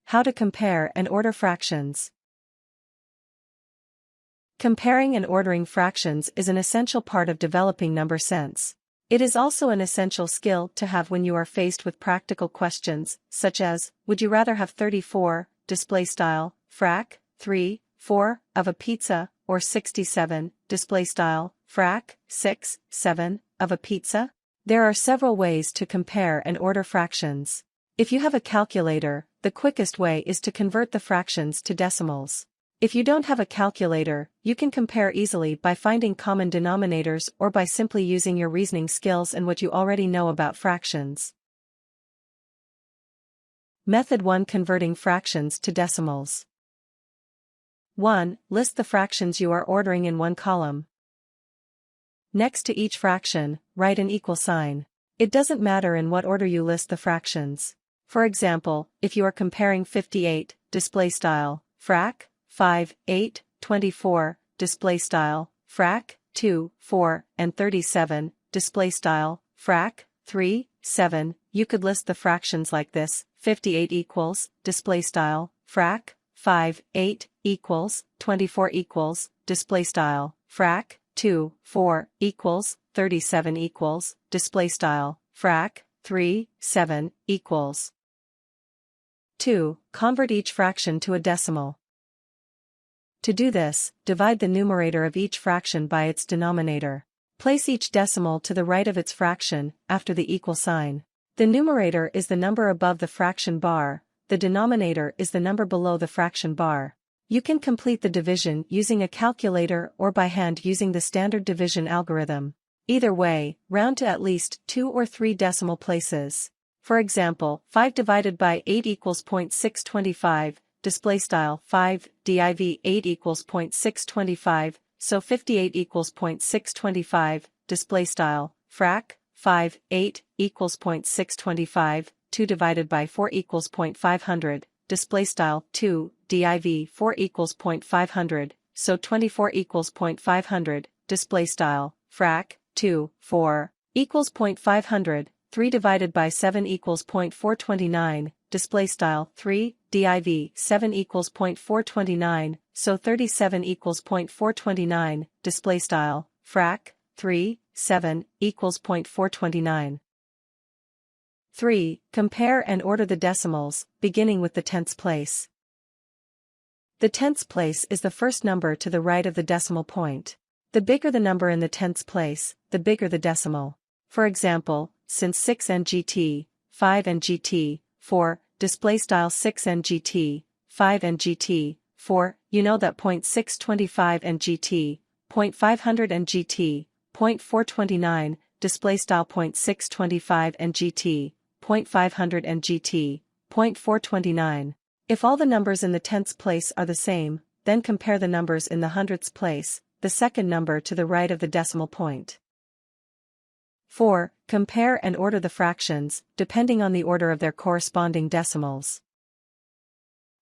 How to compare and order fractions. Comparing and ordering fractions is an essential part of developing number sense. It is also an essential skill to have when you are faced with practical questions, such as, would you rather have 34, frac, 3, 4, of a pizza, or 67, frac, 6, 7, of a pizza? There are several ways to compare and order fractions. If you have a calculator, the quickest way is to convert the fractions to decimals. If you don't have a calculator, you can compare easily by finding common denominators or by simply using your reasoning skills and what you already know about fractions. Method 1: Converting fractions to decimals. 1. List the fractions you are ordering in one column. Next to each fraction, write an equal sign. It doesn't matter in what order you list the fractions. For example, if you are comparing 58, frac, 5, 8, 24, frac, 2, 4, and 37, frac, 3, 7, you could list the fractions like this: 58 equals, frac, 5, 8, equals, 24 equals, frac, 2, 4, equals, 37 equals, frac, 3, 7, equals. 2. Convert each fraction to a decimal. To do this, divide the numerator of each fraction by its denominator. Place each decimal to the right of its fraction, after the equal sign. The numerator is the number above the fraction bar, the denominator is the number below the fraction bar. You can complete the division using a calculator or by hand using the standard division algorithm. Either way, round to at least 2 or 3 decimal places. For example, 5 divided by 8 equals 0.625, 5 div 8 equals 0.625, so 58 equals 0.625, frac, 5, 8, equals 0.625, 2 divided by 4 equals 0.500, 2, div 4 equals 0.500, so 24 equals 0.500, frac, 2, 4, equals 0.500, 3 divided by 7 equals 0.429, 3, div 7 equals 0.429, so 37 equals 0.429, frac, 3, 7, equals 0.429. 3. Compare and order the decimals, beginning with the tenths place. The tenths place is the first number to the right of the decimal point. The bigger the number in the tenths place, the bigger the decimal. For example, since 6 ngt, 5 ngt, 4, 6 ngt, 5 ngt, 4, you know that 0.625 ngt, 0.500 ngt, 0.429, 0.625 ngt, 0.500 ngt, 0.429. If all the numbers in the tenths place are the same, then compare the numbers in the hundredths place, the second number to the right of the decimal point. 4. Compare and order the fractions, depending on the order of their corresponding decimals.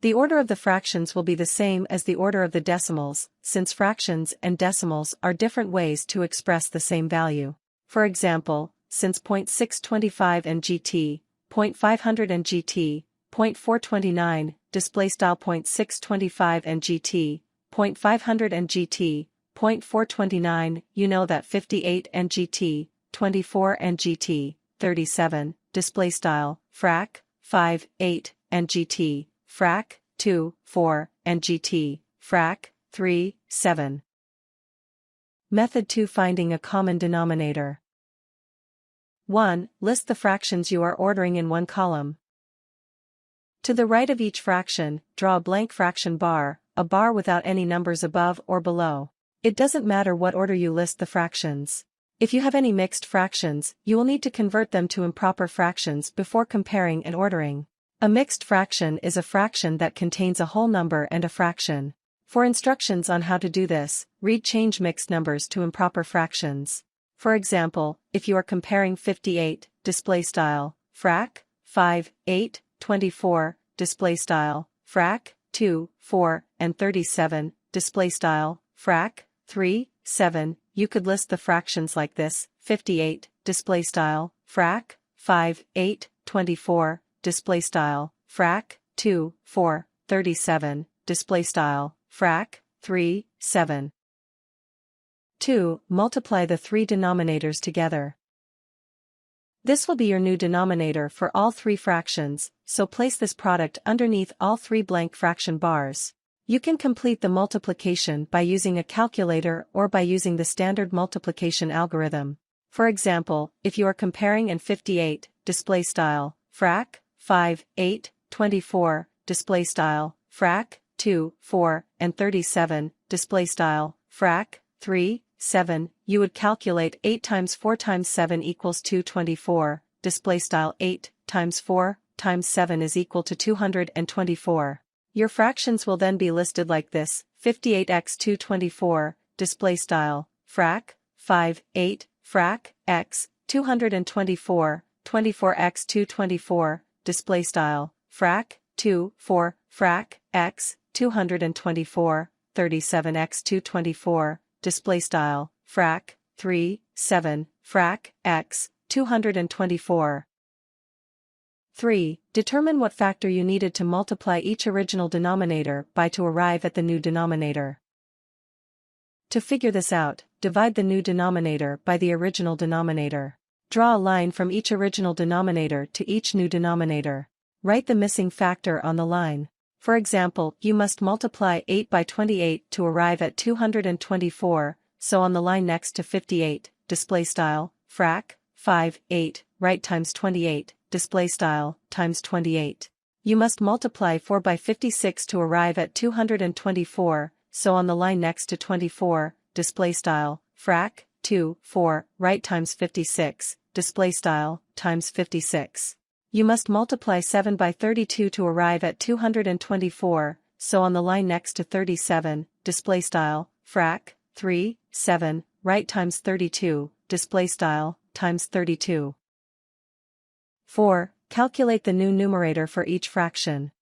The order of the fractions will be the same as the order of the decimals, since fractions and decimals are different ways to express the same value. For example, since 0.625 ngt, 0.500 ngt, 0.429, 0.625 ngt, 0.500 ngt, 0.429, you know that 58 ngt, 24 ngt, 37, frac, 5, 8, ngt, frac, 2, 4, ngt, frac, 3, 7. Method 2: Finding a common denominator. 1. List the fractions you are ordering in one column. To the right of each fraction, draw a blank fraction bar, a bar without any numbers above or below. It doesn't matter what order you list the fractions. If you have any mixed fractions, you will need to convert them to improper fractions before comparing and ordering. A mixed fraction is a fraction that contains a whole number and a fraction. For instructions on how to do this, read Change Mixed Numbers to Improper Fractions. For example, if you are comparing 58, frac, 5, 8, 24, frac, 2, 4, and 37, frac, 3, 7, you could list the fractions like this: 58, frac, 5, 8, 24, frac, 2, 4, 37, display style, frac, 3, 7. 2. Multiply the three denominators together. This will be your new denominator for all three fractions, so place this product underneath all three blank fraction bars. You can complete the multiplication by using a calculator or by using the standard multiplication algorithm. For example, if you are comparing and 58, display style, frac, 5, 8, 24, display style, frac, 2, 4, and 37, display style, frac, 3, 7, you would calculate 8 times 4 times 7 equals 224, display style 8 times 4 times 7 is equal to 224. Your fractions will then be listed like this, 58x 224, display style, frac, 5, 8, frac, x, 224, 24x 224, display style, frac, 2, 4, frac, x, 224, 37x 224, display style, frac, 3, 7, frac, x, 224. 3. Determine what factor you needed to multiply each original denominator by to arrive at the new denominator. To figure this out, divide the new denominator by the original denominator. Draw a line from each original denominator to each new denominator. Write the missing factor on the line. For example, you must multiply 8 by 28 to arrive at 224, so on the line next to 58, display style, frac, 5, 8, write times 28, display style, times 28. You must multiply 4 by 56 to arrive at 224, so on the line next to 24, display style, frac, 2, 4, write times 56, display style, times 56. You must multiply 7 by 32 to arrive at 224, so on the line next to 37, display style, frac, 3, 7, write times 32, display style, times 32. 4. Calculate the new numerator for each fraction.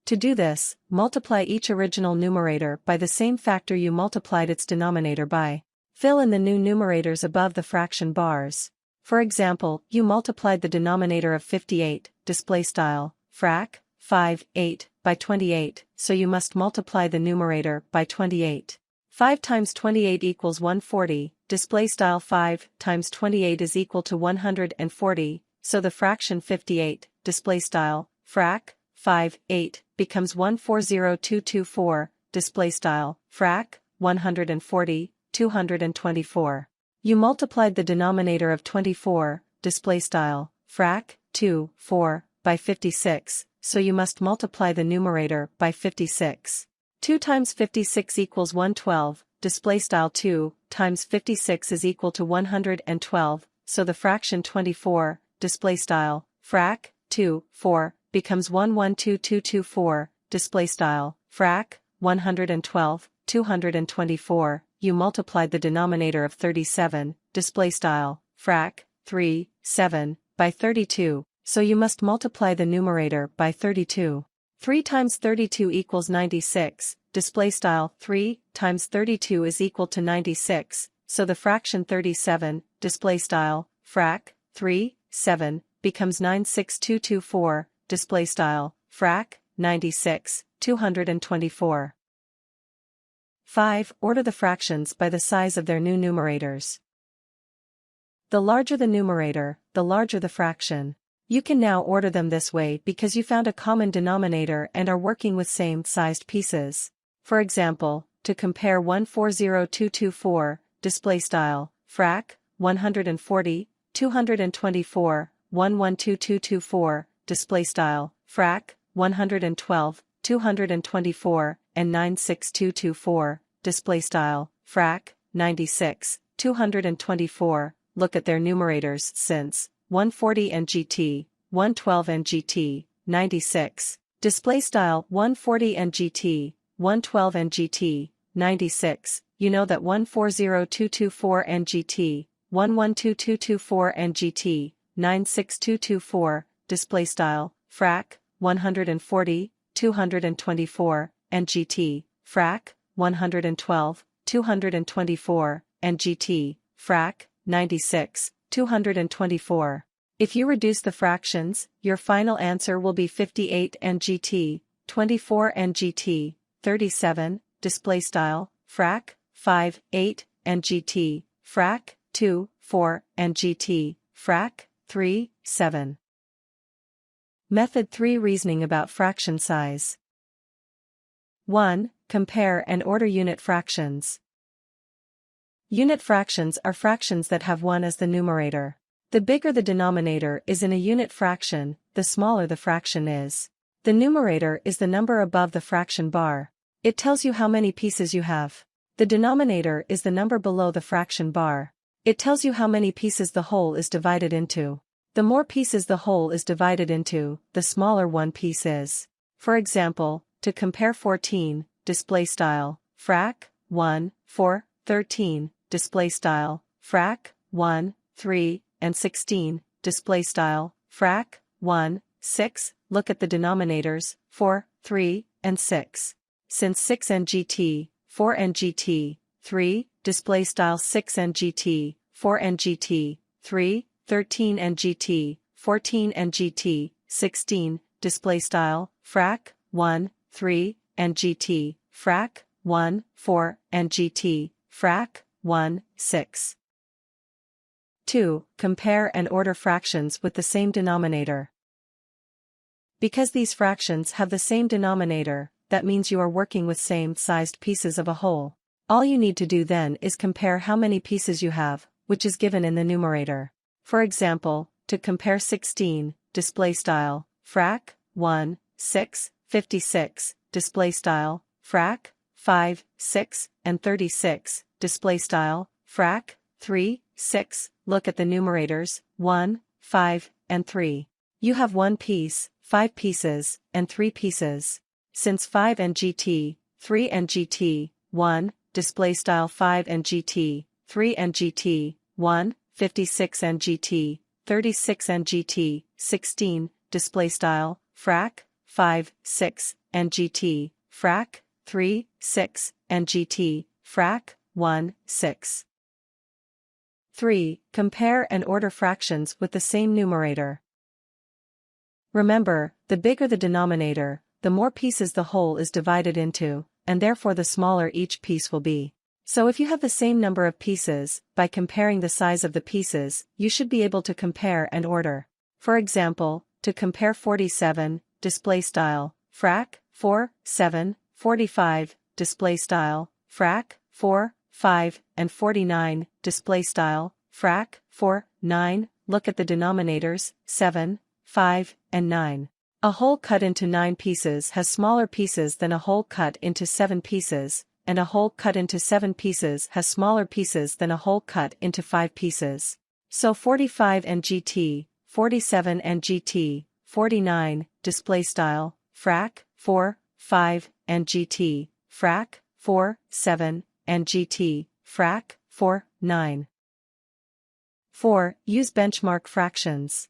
To do this, multiply each original numerator by the same factor you multiplied its denominator by. Fill in the new numerators above the fraction bars. For example, you multiplied the denominator of 58, display style, frac, 5, 8, by 28, so you must multiply the numerator by 28. 5 times 28 equals 140, display style 5 times 28 is equal to 140, so the fraction 58, display style, frac, 5, 8, becomes 140224, display style, frac, 140, 224. You multiplied the denominator of 24, display style, frac, 2, 4, by 56, so you must multiply the numerator by 56. 2 times 56 equals 112, display style 2 times 56 is equal to 112, so the fraction 24, display style, frac, 2, 4, becomes 112224, display style, frac, 112, 224, you multiplied the denominator of 37, display style, frac, 3, 7, by 32, so you must multiply the numerator by 32. 3 times 32 equals 96, display style 3 times 32 is equal to 96, so the fraction 37, display style, frac, 3, 7, becomes 96224, display style, frac, 96, 224. 5. Order the fractions by the size of their new numerators. The larger the numerator, the larger the fraction. You can now order them this way because you found a common denominator and are working with same-sized pieces. For example, to compare 140224, display style, frac, 140, 224, 112224, display style, frac, 112, 224, and 96224, display style, frac, 96, 224, look at their numerators since 140 and GT, 112 and GT, 96, display style 140 and GT, 112 and GT, 96, you know that 140224 and GT, 112224 and GT, 96224, display style, frac, 140, 224, and GT, frac, 112, 224, and GT, frac, 96, 224. If you reduce the fractions, your final answer will be 58 and GT, 24 and GT, 37, display style, frac, 5, 8, and GT, frac, 2, 4, and GT, frac, 3, 7. Method 3 Reasoning about fraction size. 1. Compare and order unit fractions. Unit fractions are fractions that have 1 as the numerator. The bigger the denominator is in a unit fraction, the smaller the fraction is. The numerator is the number above the fraction bar. It tells you how many pieces you have. The denominator is the number below the fraction bar. It tells you how many pieces the whole is divided into. The more pieces the whole is divided into, the smaller one piece is. For example, to compare 14, display style, frac, 1, 4, 13, display style, frac, 1, 3, and 16, display style, frac, 1, 6, look at the denominators, 4, 3, and 6. Since 6 and GT, 4 and GT, 3, display style 6 and GT, 4 and GT, 3, 13 and GT, 14 and GT, 16, display style, frac, 1, 3, and GT, frac, 1, 4, and GT, frac, 1, 6. 2. Compare and order fractions with the same denominator. Because these fractions have the same denominator, that means you are working with same-sized pieces of a whole. All you need to do then is compare how many pieces you have, which is given in the numerator. For example, to compare 16, display style, frac, 1, 6, 56, display style, frac, 5, 6, and 36, display style, frac, 3, 6, look at the numerators, 1, 5, and 3. You have 1 piece, 5 pieces, and 3 pieces. Since 5 and GT, 3 and GT, 1, display style 5 and GT, 3 and GT, 1, 56 and GT, 36 and GT, 16, display style, frac, 5, 6, and GT, frac, 3, 6, and GT, frac, 1, 6. 3. Compare and order fractions with the same numerator. Remember, the bigger the denominator, the more pieces the whole is divided into, and therefore the smaller each piece will be. So if you have the same number of pieces, by comparing the size of the pieces, you should be able to compare and order. For example, to compare 47, display style, frac, 4, 7, 45, display style, frac, 4, 5, and 49, display style, frac, 4, 9, look at the denominators, 7, 5, and 9. A whole cut into 9 pieces has smaller pieces than a whole cut into 7 pieces, and a whole cut into 7 pieces has smaller pieces than a whole cut into 5 pieces. So 45 and GT, 47 and GT, 49, display style, frac, 4, 5, and GT, frac, 4, 7, and GT, frac, 4, 9. 4. Use benchmark fractions.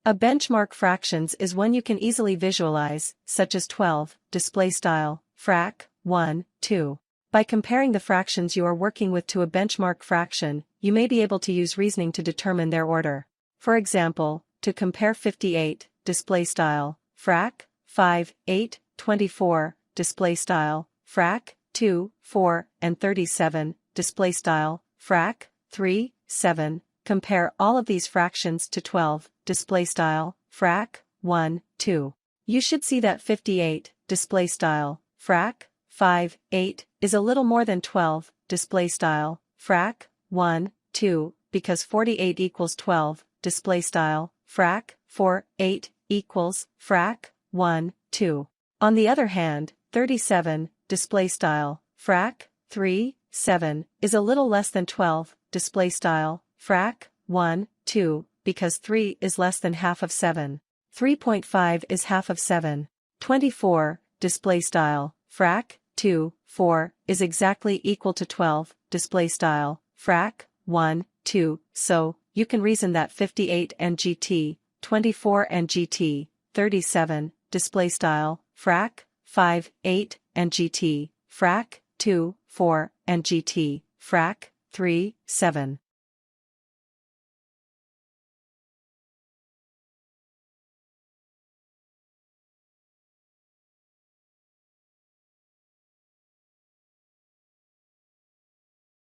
A benchmark fractions is one you can easily visualize, such as 12, display style, frac, 1, 2. By comparing the fractions you are working with to a benchmark fraction, you may be able to use reasoning to determine their order. For example, to compare 58, display style, frac, 5, 8, 24, display style, frac, 2, 4, and 37, display style, frac, 3, 7, compare all of these fractions to 12, display style, frac, 1, 2. You should see that 58, display style, frac, 5, 8, is a little more than 12, display style, frac, 1, 2, because 48 equals 12, display style, frac, 4, 8, equals, frac, 1, 2. On the other hand, 37, display style, frac, 3, 7, is a little less than 12, display style, frac, 1, 2, because 3 is less than half of 7. 3.5 is half of 7. 24, display style, frac, 2, 4, is exactly equal to 12, display style, frac, 1, 2, so, you can reason that 58 and GT, 24 and GT, 37, display style, frac, 5, 8, and GT, frac, 2, 4, and GT, frac, 3, 7.